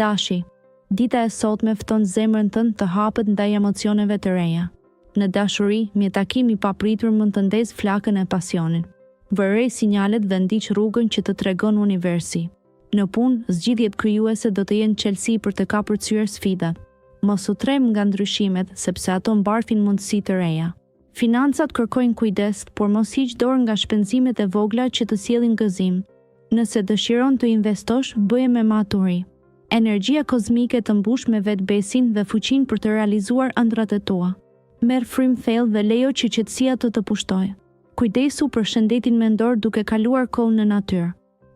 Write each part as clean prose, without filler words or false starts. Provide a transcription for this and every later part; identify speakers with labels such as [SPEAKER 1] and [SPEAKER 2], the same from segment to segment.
[SPEAKER 1] Dashi, dita e sotme fton zemrën tënd të hapet ndaj emocioneve të reja. Në dashuri, mjetakim i papritur mund të ndezë flakën e pasionin. Vërej sinjalet dhe ndiq rrugën që të tregon universi. Në punë, zgjidhjet krijuese do të jenë çelësi për të kapërcyer sfidat. Mos u trem nga ndryshimet, sepse ato mbarfin mundësi të reja. Financat kërkojnë kujdes, por mos hiq dorë nga shpenzimet e vogla që të sjellin gëzim. Nëse dëshiron të investosh, bëje me maturi. Energjia kozmike të mbush me vetbesin dhe fuqinë për të realizuar ëndrat e tua. Merr frym thellë dhe lejo që qetësia të pushtojë. Kujdesu për shëndetin mendor duke kaluar kohë në natyrë.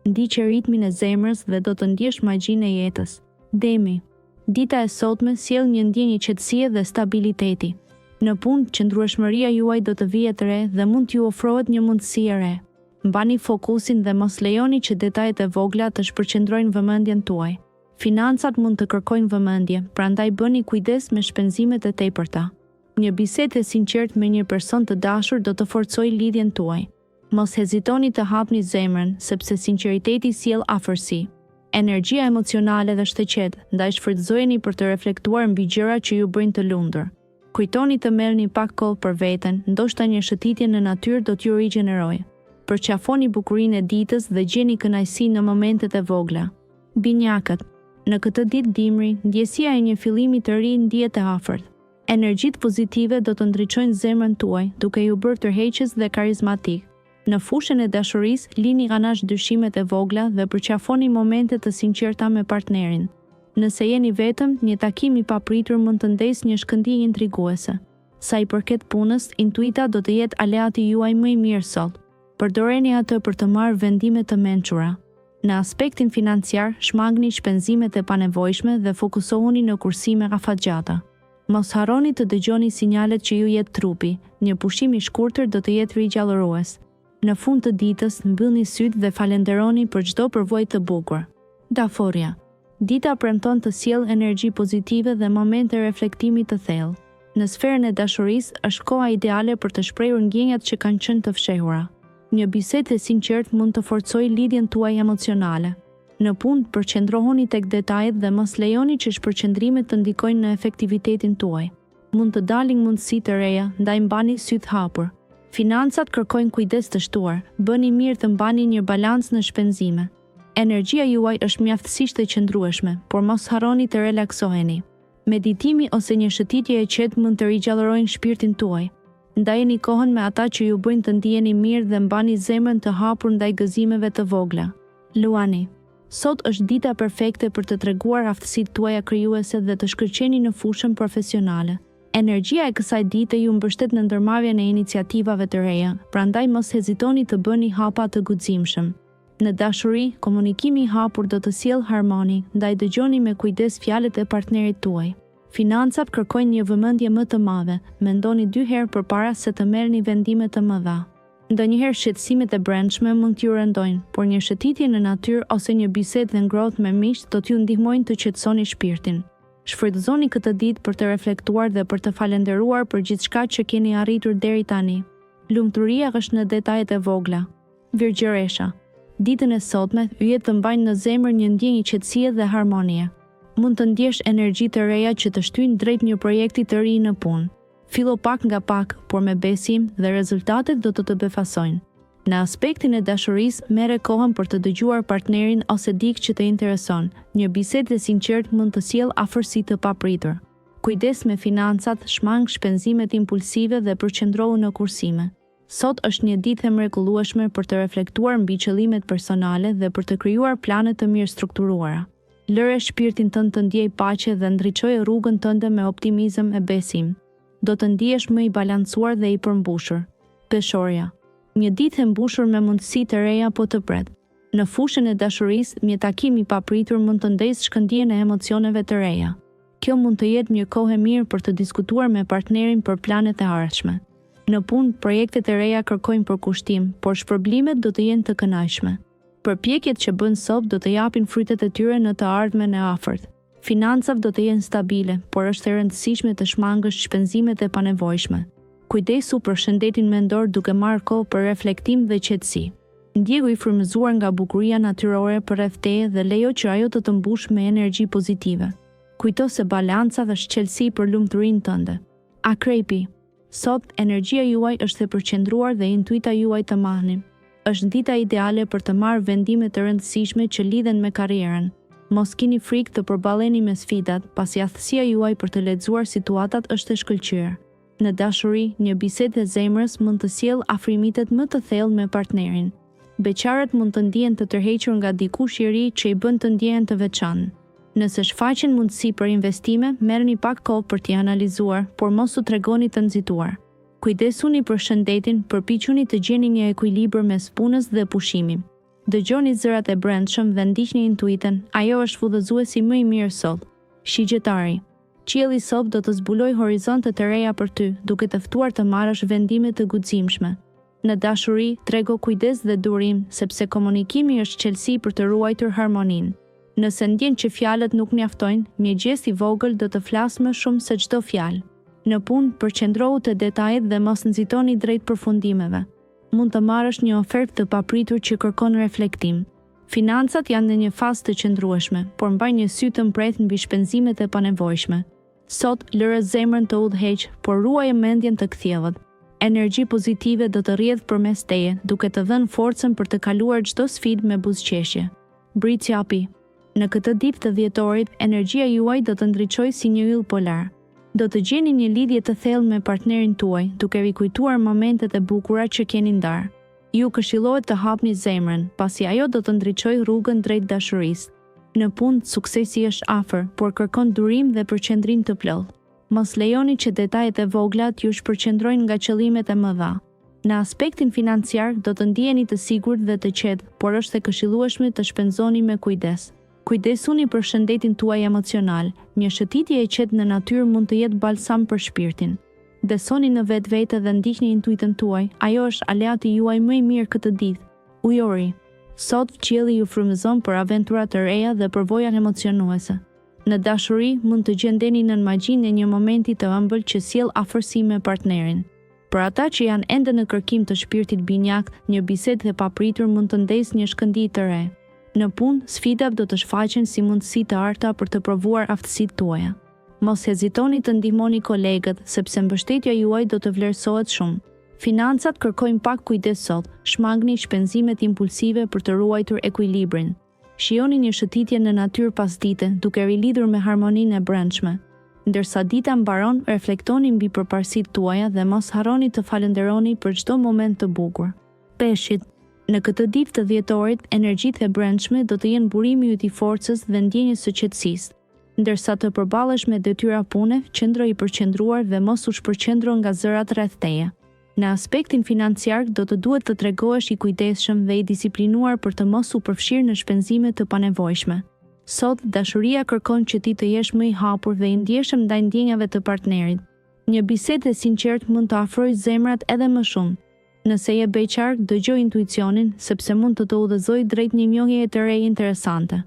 [SPEAKER 1] Ndiqe ritmin e zemrës dhe do të ndjesh magjinë e jetës. Demi, dita e sotme sjell një ndjenjë qetësie dhe stabiliteti. Në punë, qëndrueshmëria juaj do të vijë të re dhe mund t'ju ofrohet një mundësi e re. Mbani fokusin dhe mos lejoni që detajet e vogla të shpërqendrojnë vëmendjen tuaj. Financat mund të kërkojnë vëmendje, prandaj bëni kujdes me shpenzimet e tepërta. Një bisedë e sinqertë me një person të dashur do të forcojë lidhjen tuaj. Mos hezitoni të hapni zemrën, sepse sinqeriteti sjell afërsi. Energjia emocionale dhe shtëqet, ndaj shfrytëzojeni për të reflektuar mbi gjëra që ju bëjnë të lumtur. Kujtoni të merrni pak kohë për veten, ndoshta një shëtitje në natyrë do t'ju rigjenerojë. Përqafoni bukurinë e ditës dhe gjeni kënaqësi në momentet e vogla. Binjakët, në këtë ditë dimri, ndjesia e një fillimi të ri ndihet e afërt. Energjitë pozitive do të ndriçojnë zemrën tuaj, duke ju bërë tërheqës dhe karizmatik. Në fushën e dashurisë, lini anash dyshimet e vogla dhe përqafoni momente të sinqerta me partnerin. Nëse jeni vetëm, një takim i papritur mund të ndesë një shkëndijë intriguese. Sa i përket punës, intuita do të jetë aleati juaj më i mirë sot. Përdoreni atë për të marrë vendime të mençura. Në aspektin financiar, shmangni shpenzimet e panevojshme dhe fokusohuni në kursime afatgjata. Mos harroni të dëgjoni sinjalet që ju jep trupi, një pushim i shkurtër do të jetë rigjallërues. Në fund të ditës, mbyllni sytë dhe falenderoni për çdo përvojë të bukur. Daforia. Dita premton të sjellë energji pozitive dhe momente reflektimi të thellë. Në sferën e dashurisë, është koha ideale për të shprehur ndjenjat që kanë qenë të fshehura. Një bisedë e sinqertë mund të forcojë lidhjen tuaj emocionale. Në punë, përqendrohuni tek detajet dhe mos lejoni që shpërqendrimet të ndikojnë në efektivitetin tuaj. Mund të dalin mundësi të reja, ndaj mbani sytë hapur. Financat kërkojnë kujdes të shtuar, bëni mirë të mbani një balans në shpenzime. Energjia juaj është mjaftësisht e qëndrueshme, por mos harroni të relaksoheni. Meditimi ose një shëtitje e qetë mund të rigjallërojnë shpirtin tuaj. Ndajeni kohën me ata që ju bëjnë të ndiheni mirë dhe mbani zemrën të hapur ndaj gëzimeve të vogla. Luani. Sot është dita perfekte për të treguar aftësitë tuaja krijuese dhe të shkëlqeni në fushën profesionale. Energjia e kësaj dite ju mbështet në ndërmarrjen e iniciativave të reja, prandaj mos hezitoni të bëni hapa të guximshëm. Në dashuri, komunikimi i hapur do të sjellë harmoni, ndaj dëgjoni me kujdes fjalët e partnerit tuaj. Financat kërkojnë një vëmendje më të madhe, mendoni 2 herë përpara se të merrni vendime të mëdha. Ndonjëherë shqetësimet e brendshme mund t'ju rëndojnë, por një shëtitje në natyrë ose një bisedë e ngrohtë me miq do t'ju ndihmojnë të qetësoni shpirtin. Shfrytëzoni këtë ditë për të reflektuar dhe për të falenderuar për gjithçka që keni arritur deri tani. Lumturia është në detajet e vogla. Virgjëresha. Ditën e sotme, yjet të mbajnë në zemër një ndjenjë qetësie dhe harmonie. Mund të ndjesh energji të reja që të shtyjnë drejt një projekti të ri në punë. Fillo pak nga pak, por me besim dhe rezultatet do të befasojnë. Në aspektin e dashurisë, merre kohën për të dëgjuar partnerin ose dikë që të intereson. Një bisedë e sinqertë mund të sjellë afërsi të papritur. Kujdes me financat, shmang shpenzimet impulsive dhe përqendrohu në kursime. Sot është një ditë e mrekullueshme për të reflektuar mbi qëllimet personale dhe për të krijuar plane të mirë strukturuara. Lëre shpirtin tënd të ndjejë paqe dhe ndriçoje rrugën tënde me optimizëm e besim. Do të ndihesh më i balancuar dhe i përmbushur. Peshorja. Një ditë e mbushur me mundësi të reja po të pret. Në fushën e dashurisë, një takim i papritur mund të ndesë shkëndijën e emocioneve të reja. Kjo mund të jetë një kohë e mirë për të diskutuar me partnerin për planet e ardhshme. Në punë, projektet e reja kërkojnë përkushtim, por shpërblimet do të jenë të kënaqshme. Përpjekjet që bën sot do të japin frytet e tyre në të ardhmen e afërt. Financat do të jenë stabile, por është e rëndësishme të shmangësh shpenzimet e panevojshme. Kujdesu për shëndetin mendor duke marrë kohë për reflektim dhe qetësi. Ndjegu i frymëzuar nga bukuria natyrore përreth teje dhe lejo që ajo të mbush me energji pozitive. Kujto se balanca dhe shqetësi për lumturinë tënde. Akrepi. Sot energjia juaj është e përqendruar dhe intuita juaj të mahnin. Është dita ideale për të marrë vendime të rëndësishme që lidhen me karrierën. Mos keni frikë të përballeni me sfidat, pasi aftësia juaj për të lexuar situatat është e shkëlqyer. Në dashuri, një bisedë e zemrës mund të sjellë afrimitet më të thellë me partnerin. Beqarët mund të ndihen të tërhequr nga dikush i ri që i bën të ndjehen të veçantë. Nëse shfaqen mundësi për investime, merrni pak kohë për t'i analizuar, por mos u tregoni të nxituar. Kujdesuni për shëndetin, përpiquni të gjeni një ekuilibër mes punës dhe pushimit. Dëgjoni zërat e brendshëm dhe ndiqni intuitën, ajo është fudhëzuesi më i mirë sot. Shigjetari. Qielli sot do të zbuloj horizonte të reja për ty, duke të ftuar të marrësh vendime të guximshme. Në dashuri, trego kujdes dhe durim, sepse komunikimi është çelësi për të ruajtur harmoninë. Nëse ndjen që fjalët nuk mjaftojnë, një gjest i vogël do të flasë më shumë se çdo fjalë. Në punë, përqendrohu te detajet dhe mos nxitoni drejt përfundimeve. Mund të marrësh një ofertë të papritur që kërkon reflektim. Financat janë në një fazë të qëndrueshme, por mbaj një sy të mprehtë mbi shpenzimet e panevojshme. Sot, lëre zemrën të udhëheq, por ruaje mendjen të kthjellët. Energji pozitive do të rrjedh përmes teje, duke të dhënë forcën për të kaluar çdo sfidë me buzëqeshje. Britsjapi. Në këtë ditë të dhjetorit, energjia juaj do të ndriçojë si një yll polar. Do të gjeni një lidhje të thellë me partnerin tuaj, duke rikujtuar momentet e bukura që keni ndarë. Ju këshillohet të hapni zemrën, pasi ajo do të ndriçojë rrugën drejt dashurisë. Në punë, suksesi është afër, por kërkon durim dhe përqendrim të plotë. Mos lejoni që detajet e vogla t'ju shpërqendrojnë nga qëllimet e mëdha. Në aspektin financiar, do të ndiheni të sigurt dhe të qetë, por është e këshillueshme të shpenzoni me kujdes. Kujdesuni për shëndetin tuaj emocional. Një shëtitje e qetë në natyrë mund të jetë balsam për shpirtin. Besoni në vetvete dhe ndiqni intuitën tuaj, ajo është aleati juaj më i mirë këtë ditë. Ujori. Sot qielli ju frymëzon për aventura të reja dhe përvoja emocionuese. Në dashuri mund të gjendeni në magjinë e një momenti të ëmbël që sjell afërsi me partnerin. Për ata që janë ende në kërkim të shpirtit binjak, një bisedë e papritur mund të ndesë një shkëndijë të re. Në punë, sfidat do të shfaqen si mundësi të arta për të provuar aftësitë tuaja. Mos hezitoni të ndihmoni kolegët, sepse mbështetja juaj do të vlerësohet shumë. Financat kërkojnë pak kujdes sot, shmangni shpenzimet impulsive për të ruajtur ekuilibrin. Shijoni një shëtitje në natyrë pasdite, duke rilidhur me harmoninë e brendshme. Ndërsa dita mbaron, reflektoni mbi përparësitë tuaja dhe mos harroni të falënderoni për çdo moment të bukur. Peshqit. Në këtë ditë të dhjetorit, energjitë e brendshme do të jenë burimi yt i forcës dhe ndjenjës së qetësisë. Ndërsa të përballesh me detyra pune, qëndro i përqendruar dhe mos u shpërqendro nga zërat rreth teje. Në aspektin financiar, do të duhet të tregohesh i kujdesshëm dhe i disiplinuar për të mos u përfshirë në shpenzime të panevojshme. Sot, dashuria kërkon që ti të jesh më i hapur dhe i ndjeshëm ndaj ndjenjave të partnerit. Një bisedë e sinqertë mund të afrojë zemrat edhe më shumë. Nëse je beqar, dëgjoj intuicionin, sepse mund të udhëzojë drejt një njohjeje të re interesante.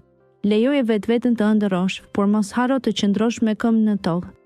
[SPEAKER 1] Lejoje vetveten të ëndërrosh, por mos harro të qëndrosh me këmbë në tokë.